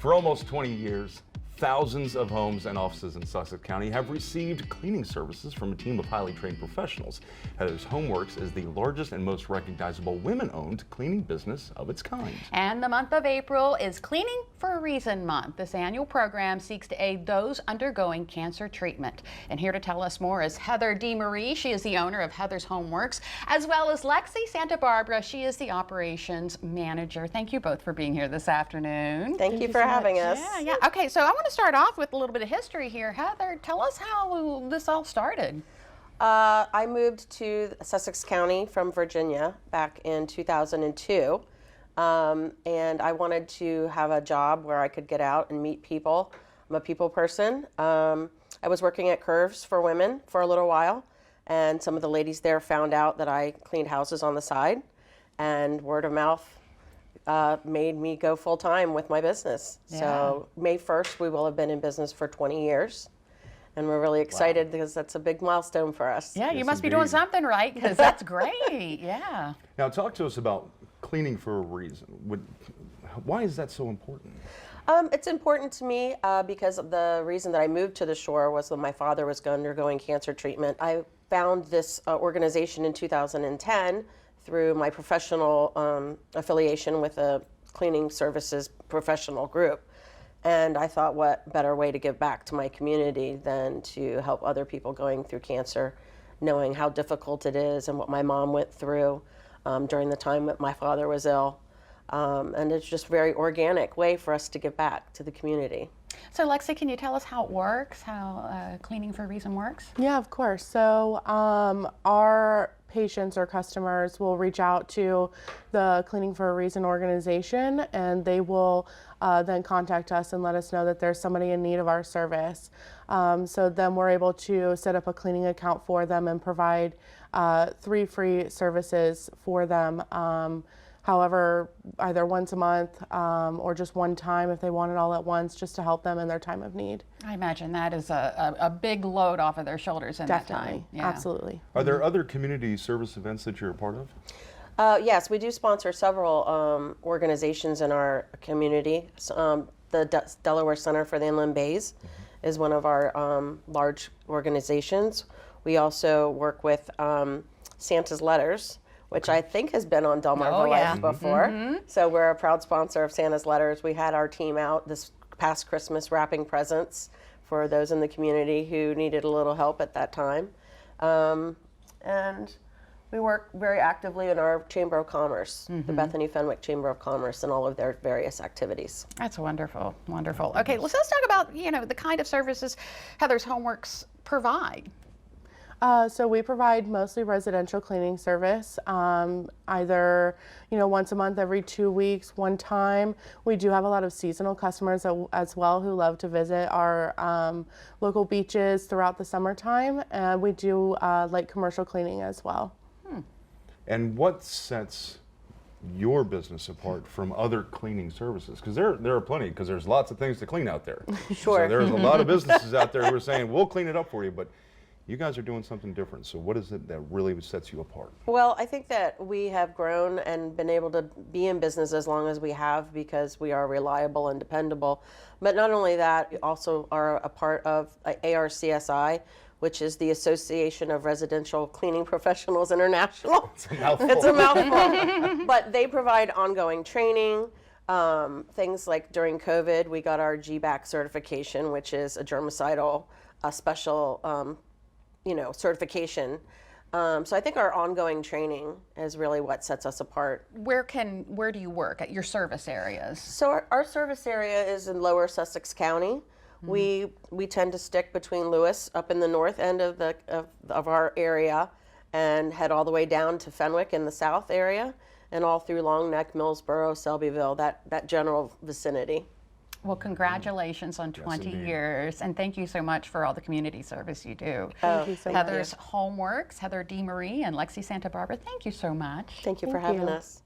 For almost 20 years, thousands of homes and offices in Sussex County have received cleaning services from a team of highly trained professionals. Heather's HomeWorks is the largest and most recognizable women-owned cleaning business of its kind. And the month of April is Cleaning for a Reason Month. This annual program seeks to aid those undergoing cancer treatment. And here to tell us more is Heather DeMarie. She is the owner of Heather's HomeWorks, as well as Lexi Santa Barbara. She is the operations manager. Thank you both for being here this afternoon. Thank you for having us. Yeah. Okay, so I want to start off with a little bit of history here. Heather, tell us how this all started. I moved to Sussex County from Virginia back in 2002, and I wanted to have a job where I could get out and meet people. I'm a people person. I was working at Curves for Women for a little while, and some of the ladies there found out that I cleaned houses on the side, and word of mouth made me go full time with my business. Yeah. So May 1st, we will have been in business for 20 years. And we're really excited because that's a big milestone for us. Yeah, you Yes, must be doing indeed. something right, because that's great. Yeah. Now talk to us about cleaning for a reason. Why is that so important? It's important to me because of the reason that I moved to the shore was when my father was undergoing cancer treatment. I found this organization in 2010 through my professional affiliation with a cleaning services professional group. And I thought, what better way to give back to my community than to help other people going through cancer, knowing how difficult it is and what my mom went through during the time that my father was ill. And it's just a very organic way for us to give back to the community. So Lexi, can you tell us how it works, how Cleaning for a Reason works? Yeah, of course. So our patients or customers will reach out to the Cleaning for a Reason organization, and they will then contact us and let us know that there's somebody in need of our service. So then we're able to set up a cleaning account for them and provide 3 free services for them. However, either once a month or just one time if they want it all at once, just to help them in their time of need. I imagine that is a big load off of their shoulders in that Definitely, time. Yeah. absolutely. Are there other community service events that you're a part of? Yes, we do sponsor several organizations in our community. The Delaware Center for the Inland Bays is one of our large organizations. We also work with Santa's Letters, which I think has been on DelmarvaLife before. So we're a proud sponsor of Santa's Letters. We had our team out this past Christmas wrapping presents for those in the community who needed a little help at that time. And we work very actively in our Chamber of Commerce, the Bethany Fenwick Chamber of Commerce, and all of their various activities. That's wonderful, wonderful. Okay, let's talk about, the kind of services Heather's HomeWorks provide. So we provide mostly residential cleaning service, either once a month, every 2 weeks, one time. We do have a lot of seasonal customers as well who love to visit our local beaches throughout the summertime, and we do light commercial cleaning as well. And what sets your business apart from other cleaning services? Because there are plenty, because there's lots of things to clean out there. Sure. So there's a lot of businesses out there who are saying, we'll clean it up for you, but you guys are doing something different. So what is it that really sets you apart? Well, I think that we have grown and been able to be in business as long as we have because we are reliable and dependable. But not only that, we also are a part of ARCSI, which is the Association of Residential Cleaning Professionals International. It's a mouthful. It's a mouthful. But they provide ongoing training. Things like during COVID, we got our GBAC certification, which is a germicidal special certification. So I think our ongoing training is really what sets us apart. Where do you work at your service areas? So our service area is in Lower Sussex County. We tend to stick between Lewis up in the north end of our area and head all the way down to Fenwick in the south area and all through Long Neck, Millsboro, Selbyville, that general vicinity. Well, congratulations on 20 indeed. years, and thank you so much for all the community service you do. Thank you so much. Heather's HomeWorks, Heather DeMarie and Lexi Santa Barbara, thank you so much. Thank you for Thank having you. us.